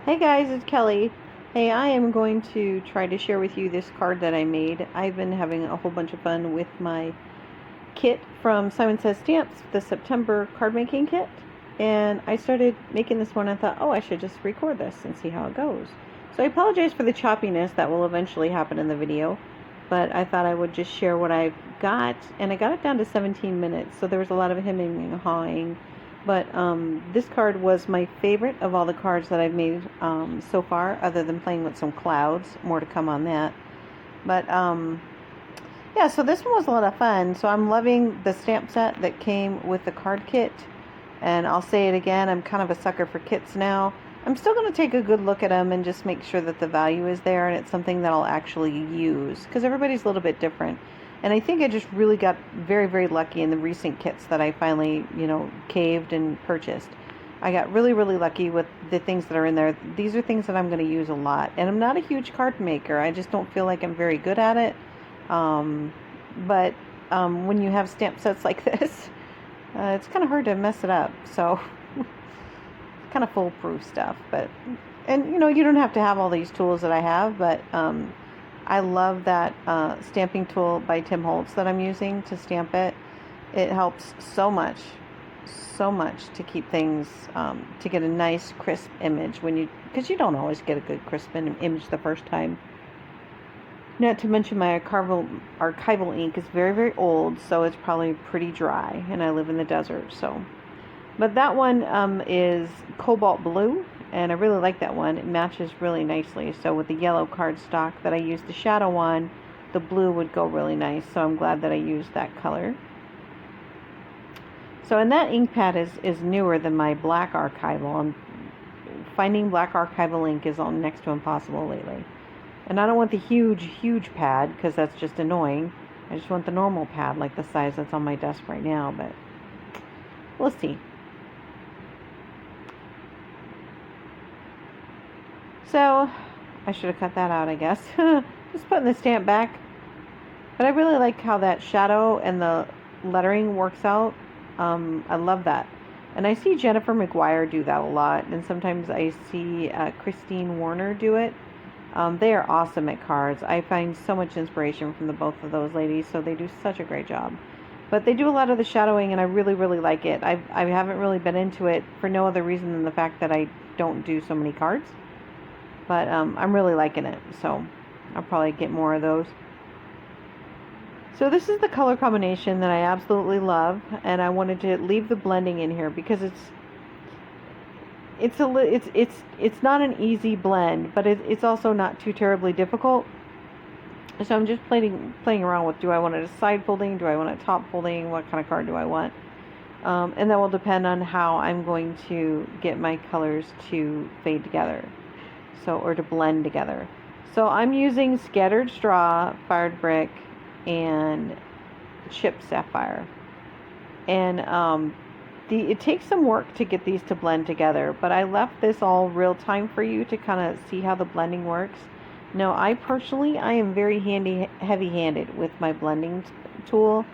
Hey guys, it's Kelly. Hey, I am going to try to share with you this card that I made. I've been having a whole bunch of fun with my kit from Simon Says Stamps, the September card making kit. And I started making this one and thought, oh, I should just record this and see how it goes. So I apologize for the choppiness that will eventually happen in the video, but I thought I would just share what I've got. And I got it down to 17 minutes, so there was a lot of hemming and hawing. But this card was my favorite of all the cards that I've made so far, other than playing with some clouds. More to come on that. But yeah, so this one was a lot of fun. So I'm loving the stamp set that came with the card kit. And I'll say it again, I'm kind of a sucker for kits now. I'm still going to take a good look at them and just make sure that the value is there and it's something that I'll actually use. Because everybody's a little bit different. And I think I just really got very, very lucky in the recent kits that I finally, caved and purchased. I got really, really lucky with the things that are in there. These are things that I'm going to use a lot. And I'm not a huge card maker. I just don't feel like I'm very good at it. But when you have stamp sets like this, it's kind of hard to mess it up. So, kind of foolproof stuff. And you don't have to have all these tools that I have, but I love that stamping tool by Tim Holtz that I'm using to stamp it. It helps so much to keep things, to get a nice crisp image because you don't always get a good crisp image the first time. Not to mention my archival ink is very, very old, so it's probably pretty dry, and I live in the desert, so. But that one is cobalt blue, and I really like that one. It matches really nicely. So with the yellow cardstock that I used the shadow on, the blue would go really nice. So I'm glad that I used that color. So, and that ink pad is newer than my black archival. Finding black archival ink is all next to impossible lately. And I don't want the huge pad because that's just annoying. I just want the normal pad, like the size that's on my desk right now. But we'll see. So, I should have cut that out, I guess. Just putting the stamp back. But I really like how that shadow and the lettering works out. I love that. And I see Jennifer McGuire do that a lot. And sometimes I see Christine Warner do it. They are awesome at cards. I find so much inspiration from the both of those ladies. So they do such a great job. But they do a lot of the shadowing, and I really, really like it. I haven't really been into it for no other reason than the fact that I don't do so many cards. But I'm really liking it, so I'll probably get more of those. So this is the color combination that I absolutely love, and I wanted to leave the blending in here because it's not an easy blend, but it's also not too terribly difficult. So I'm just playing around with, do I want it a side folding, do I want a top folding, what kind of card do I want? And that will depend on how I'm going to get my colors to fade together. Or to blend together. So I'm using scattered straw, fired brick, and chipped sapphire. And it takes some work to get these to blend together, but I left this all real time for you to kind of see how the blending works. Now, I am very heavy-handed with my blending tool.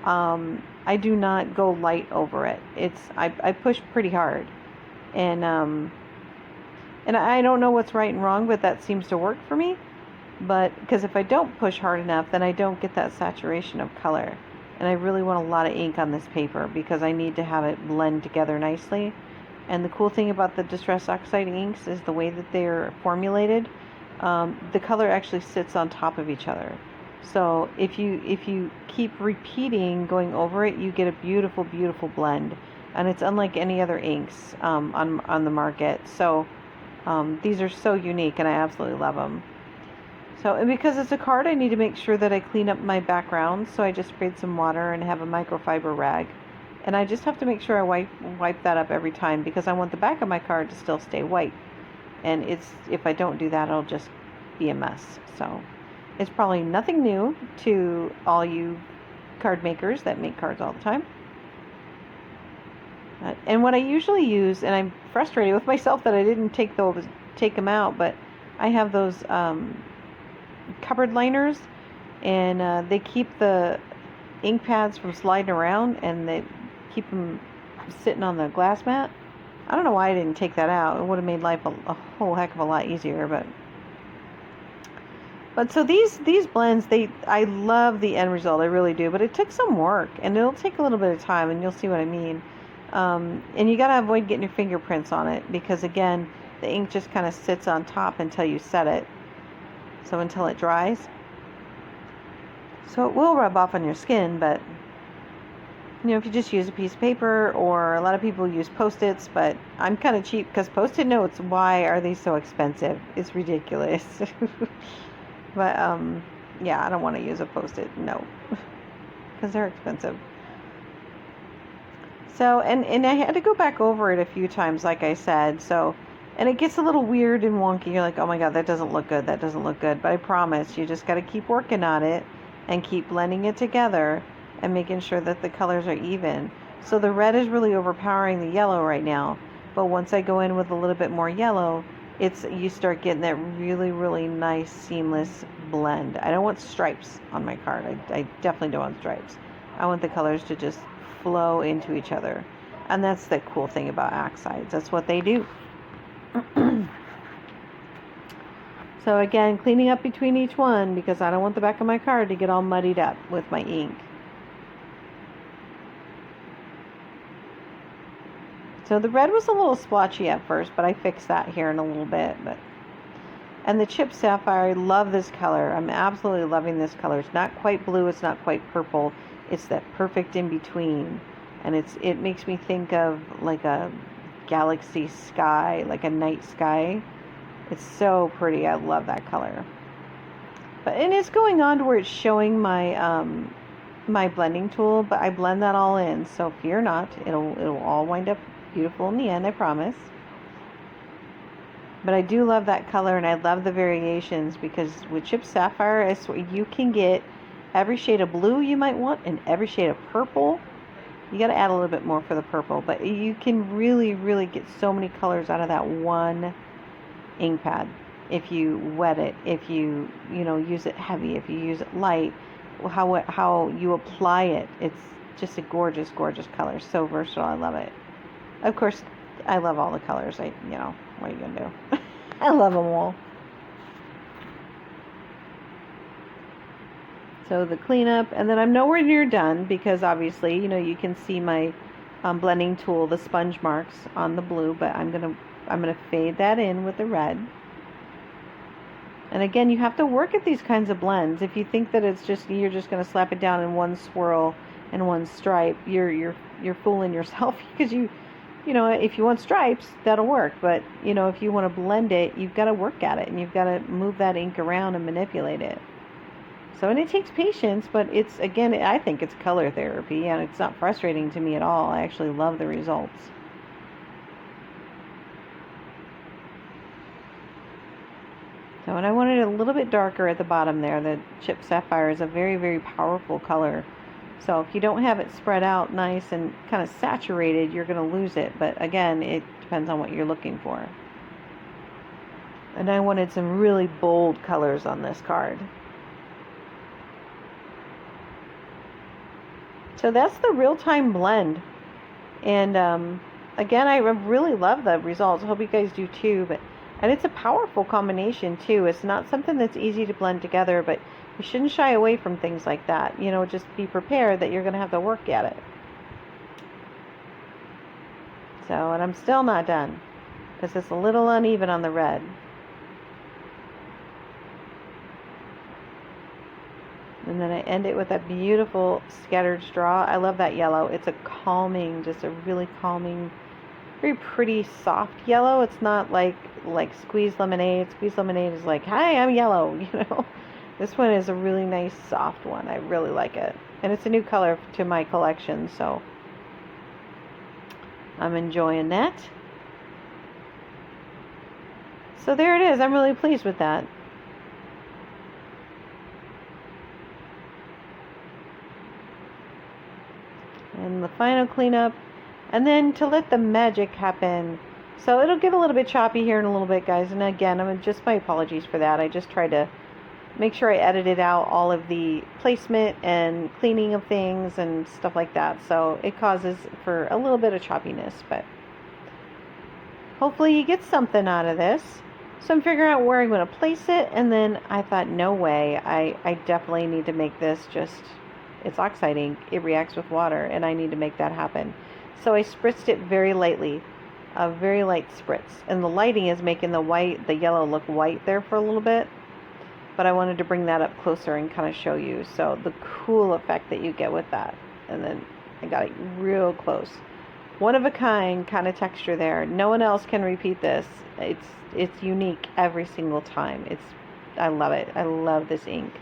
I do not go light over it. I push pretty hard, and I don't know what's right and wrong, but that seems to work for me. But because if I don't push hard enough, then I don't get that saturation of color. And I really want a lot of ink on this paper because I need to have it blend together nicely. And the cool thing about the Distress Oxide inks is the way that they're formulated. The color actually sits on top of each other. So if you keep repeating going over it, you get a beautiful, beautiful blend. And it's unlike any other inks on the market. So these are so unique, and I absolutely love them. So, and because it's a card, I need to make sure that I clean up my background. So I just sprayed some water and have a microfiber rag. And I just have to make sure I wipe that up every time because I want the back of my card to still stay white. And if I don't do that, it'll just be a mess. So it's probably nothing new to all you card makers that make cards all the time. And what I usually use, and I'm frustrated with myself that I didn't take them out, but I have those cupboard liners, and they keep the ink pads from sliding around, and they keep them sitting on the glass mat. I don't know why I didn't take that out. It would have made life a whole heck of a lot easier, but so these blends, I love the end result, I really do. But it took some work, and it'll take a little bit of time, and you'll see what I mean. And you gotta avoid getting your fingerprints on it, because again, the ink just kind of sits on top until you set it. So until it dries. So it will rub off on your skin, but if you just use a piece of paper, or a lot of people use Post-its, but I'm kind of cheap because Post-it notes, why are they so expensive? It's ridiculous. But yeah, I don't want to use a Post-it note because they're expensive. So, and I had to go back over it a few times, like I said. So, and it gets a little weird and wonky. You're like, oh my God, that doesn't look good. That doesn't look good. But I promise, you just got to keep working on it and keep blending it together and making sure that the colors are even. So the red is really overpowering the yellow right now. But once I go in with a little bit more yellow, you start getting that really, really nice, seamless blend. I don't want stripes on my card. I definitely don't want stripes. I want the colors to just flow into each other. And that's the cool thing about oxides. That's what they do. So again, cleaning up between each one, because I don't want the back of my card to get all muddied up with my ink. So the red was a little splotchy at first, but I fixed that here in a little bit. And the Chip Sapphire, I love this color. I'm absolutely loving this color. It's not quite blue, it's not quite purple. It's that perfect in between. And it makes me think of like a galaxy sky, like a night sky. It's so pretty. I love that color. And it's going on to where it's showing my my blending tool, but I blend that all in. So fear not, it'll all wind up beautiful in the end, I promise. But I do love that color, and I love the variations, because with Chip Sapphire, I swear you can get every shade of blue you might want and every shade of purple. You got to add a little bit more for the purple, but you can really, really get so many colors out of that one ink pad. If you wet it, if you use it heavy, if you use it light, how you apply it, it's just a gorgeous, gorgeous color. So versatile. I love it. Of course, I love all the colors. What are you gonna do? I love them all. So the cleanup, and then I'm nowhere near done, because obviously, you can see my blending tool, the sponge marks on the blue, but I'm gonna fade that in with the red. And again, you have to work at these kinds of blends. If you think that you're just gonna slap it down in one swirl and one stripe, you're fooling yourself, because if you want stripes, that'll work. But if you want to blend it, you've got to work at it, and you've got to move that ink around and manipulate it. So, and it takes patience, but I think it's color therapy, and it's not frustrating to me at all. I actually love the results. So, and I wanted it a little bit darker at the bottom there. The Chip Sapphire is a very, very powerful color. So if you don't have it spread out nice and kind of saturated, you're going to lose it. But again, it depends on what you're looking for. And I wanted some really bold colors on this card. So that's the real-time blend. And again, I really love the results. I hope you guys do too. And it's a powerful combination too. It's not something that's easy to blend together, but you shouldn't shy away from things like that. Just be prepared that you're going to have to work at it. So, and I'm still not done, because it's a little uneven on the red. And then I end it with that beautiful scattered straw. I love that yellow. It's just a really calming, very pretty, soft yellow. It's not like squeezed lemonade. Squeezed lemonade is like, hi, I'm yellow, This one is a really nice, soft one. I really like it. And it's a new color to my collection, so I'm enjoying that. So there it is. I'm really pleased with that. And the final cleanup. And then to let the magic happen. So it'll get a little bit choppy here in a little bit, guys. And again, just my apologies for that. I just tried to make sure I edited out all of the placement and cleaning of things and stuff like that. So it causes for a little bit of choppiness, but hopefully you get something out of this. So I'm figuring out where I'm going to place it, and then I thought, no way, I definitely need to make this it's oxide ink. It reacts with water, and I need to make that happen. So I spritzed it very lightly, a very light spritz. And the lighting is making the yellow look white there for a little bit. But I wanted to bring that up closer and kind of show you. So the cool effect that you get with that. And then I got it real close. One of a kind texture there. No one else can repeat this. It's unique every single time. I love it. I love this ink.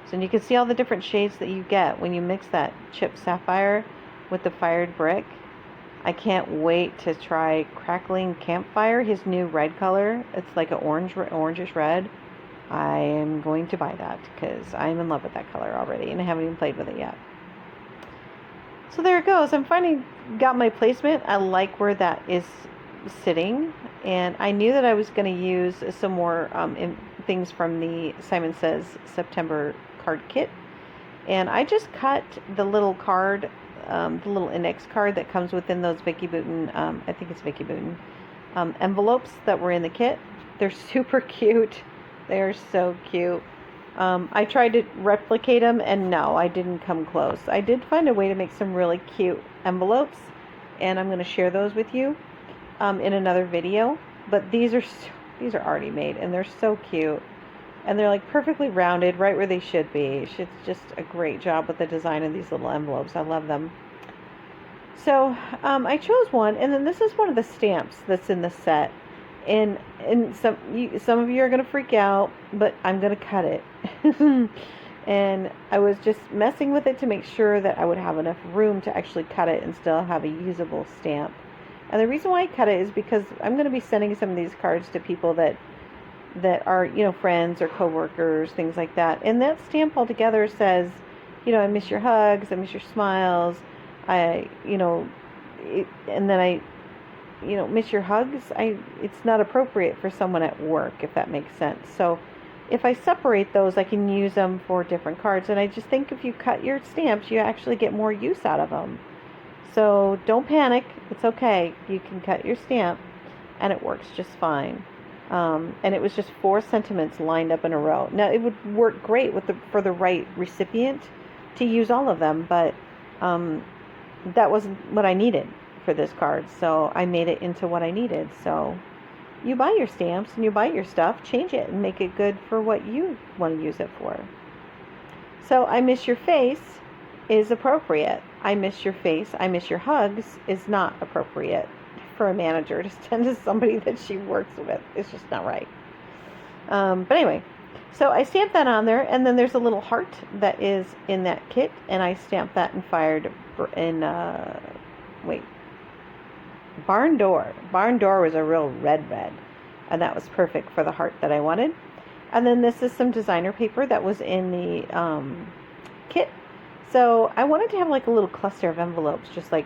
So you can see all the different shades that you get when you mix that chipped sapphire with the fired brick. I can't wait to try Crackling Campfire, his new red color. It's like an orangish red. I am going to buy that because I'm in love with that color already, and I haven't even played with it yet. So there it goes. I'm finally got my placement. I like where that is sitting, and I knew that I was going to use some more things from the Simon Says September card kit, and I just cut the little card, the little index card that comes within those Vicky Bouton, I think it's Vicky Bouton, envelopes that were in the kit. They're super cute. They're so cute. I tried to replicate them, and no, I didn't come close. I did find a way to make some really cute envelopes, and I'm going to share those with you in another video. But these are already made, and they're so cute, and they're like perfectly rounded, right where they should be. It's just a great job with the design of these little envelopes. I love them. So I chose one, and then this is one of the stamps that's in the set. And some of you are going to freak out, but I'm going to cut it. And I was just messing with it to make sure that I would have enough room to actually cut it and still have a usable stamp. And the reason why I cut it is because I'm going to be sending some of these cards to people that are, friends or coworkers, things like that. And that stamp altogether says, I miss your hugs, I miss your smiles, and then I miss your hugs. It's not appropriate for someone at work, if that makes sense. So if I separate those, I can use them for different cards. And I just think if you cut your stamps, you actually get more use out of them. So don't panic. It's okay. You can cut your stamp, and it works just fine. And it was just 4 sentiments lined up in a row. Now, it would work great for the right recipient to use all of them, but that wasn't what I needed for this card, so I made it into what I needed. So you buy your stamps and you buy your stuff, change it and make it good for what you want to use it for. So I miss your face is appropriate. I miss your face, I miss your hugs is not appropriate for a manager to send to somebody that she works with. It's just not right. But anyway, so I stamped that on there, and then there's a little heart that is in that kit, and I stamped that and fired in Barn Door. Barn Door was a real red, and that was perfect for the heart that I wanted. And then this is some designer paper that was in the kit. So I wanted to have like a little cluster of envelopes just like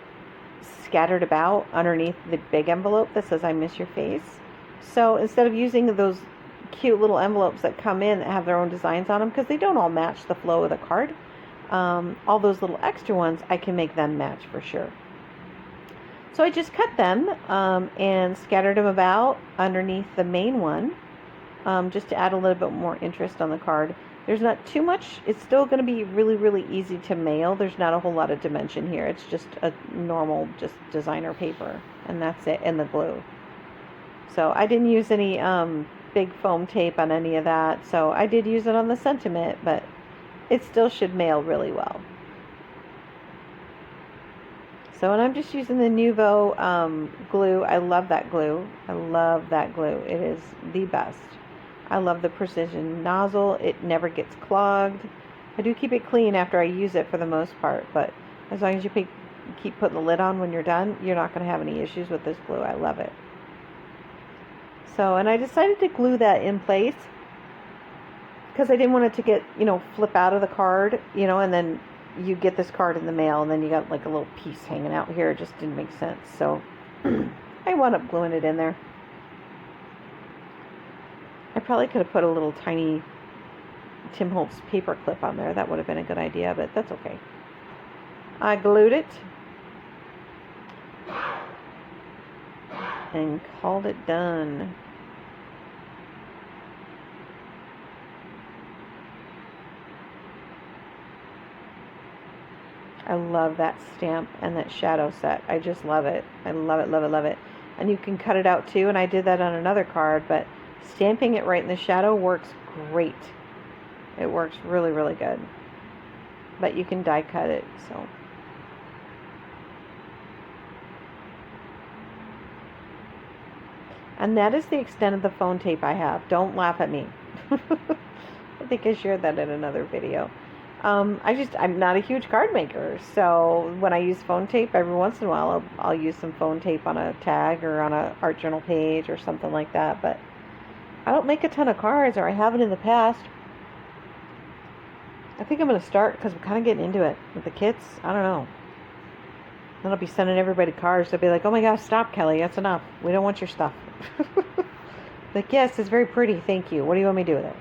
scattered about underneath the big envelope that says I miss your face. So instead of using those cute little envelopes that come in that have their own designs on them, because they don't all match the flow of the card, all those little extra ones, I can make them match for sure. So I just cut them and scattered them about underneath the main one, just to add a little bit more interest on the card. There's not too much. It's still going to be really, really easy to mail. There's not a whole lot of dimension here. It's just a normal, just designer paper, and that's it, and the glue. So I didn't use any big foam tape on any of that. So I did use it on the sentiment, but it still should mail really well. So, and I'm just using the Nuvo glue. I love that glue. I love that glue. It is the best. I love the precision nozzle. It never gets clogged. I do keep it clean after I use it for the most part, but as long as you keep putting the lid on when you're done, you're not going to have any issues with this glue. I love it. So, and I decided to glue that in place because I didn't want it to get, flip out of the card, and then you get this card in the mail and then you got like a little piece hanging out here. It just didn't make sense. So I wound up gluing it in there. I probably could have put a little tiny Tim Holtz paper clip on there. That would have been a good idea, but that's okay. I glued it. and called it done. I love that stamp and that shadow set. I just love it. I love it, love it, love it. And you can cut it out too, and I did that on another card, but stamping it right in the shadow works great. It works really, really good. But you can die cut it, so. And that is the extent of the phone tape I have. Don't laugh at me. I think I shared that in another video. I'm not a huge card maker, so when I use phone tape, every once in a while, I'll use some phone tape on a tag or on a art journal page or something like that, but I don't make a ton of cards, or I haven't in the past. I think I'm going to start, because I'm kind of getting into it with the kits. I don't know. Then I'll be sending everybody cards. They'll be like, oh my gosh, stop, Kelly, that's enough. We don't want your stuff. Like, yes, it's very pretty, thank you. What do you want me to do with it?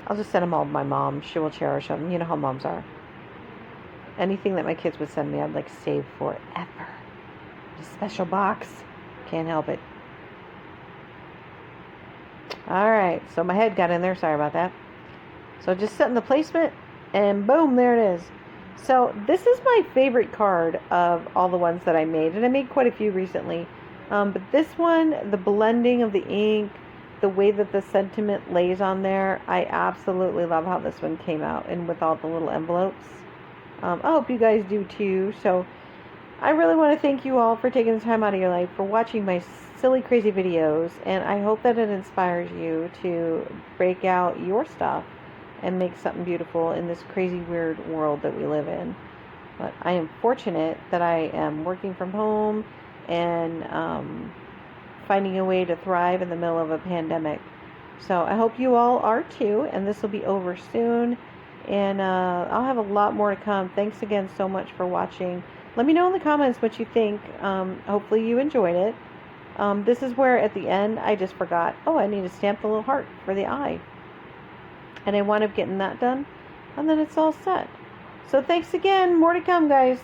I'll just send them all to my mom. She will cherish them. You know how moms are. Anything that my kids would send me, I'd like save forever. A special box. Can't help it. Alright, so my head got in there. Sorry about that. So just setting the placement, and boom, there it is. So this is my favorite card of all the ones that I made. And I made quite a few recently. But this one, the blending of the ink, the way that the sentiment lays on there, I absolutely love how this one came out, and with all the little envelopes. I hope you guys do too. So I really want to thank you all for taking the time out of your life for watching my silly, crazy videos, and I hope that it inspires you to break out your stuff and make something beautiful in this crazy, weird world that we live in. But I am fortunate that I am working from home and finding a way to thrive in the middle of a pandemic. So I hope you all are too, and this will be over soon, and I'll have a lot more to come. Thanks again so much for watching. Let me know in the comments what you think. Hopefully you enjoyed it. This is where at the end I just forgot, oh, I need to stamp the little heart for the eye, and I wound up getting that done, and then it's all set. So thanks again. More to come, guys.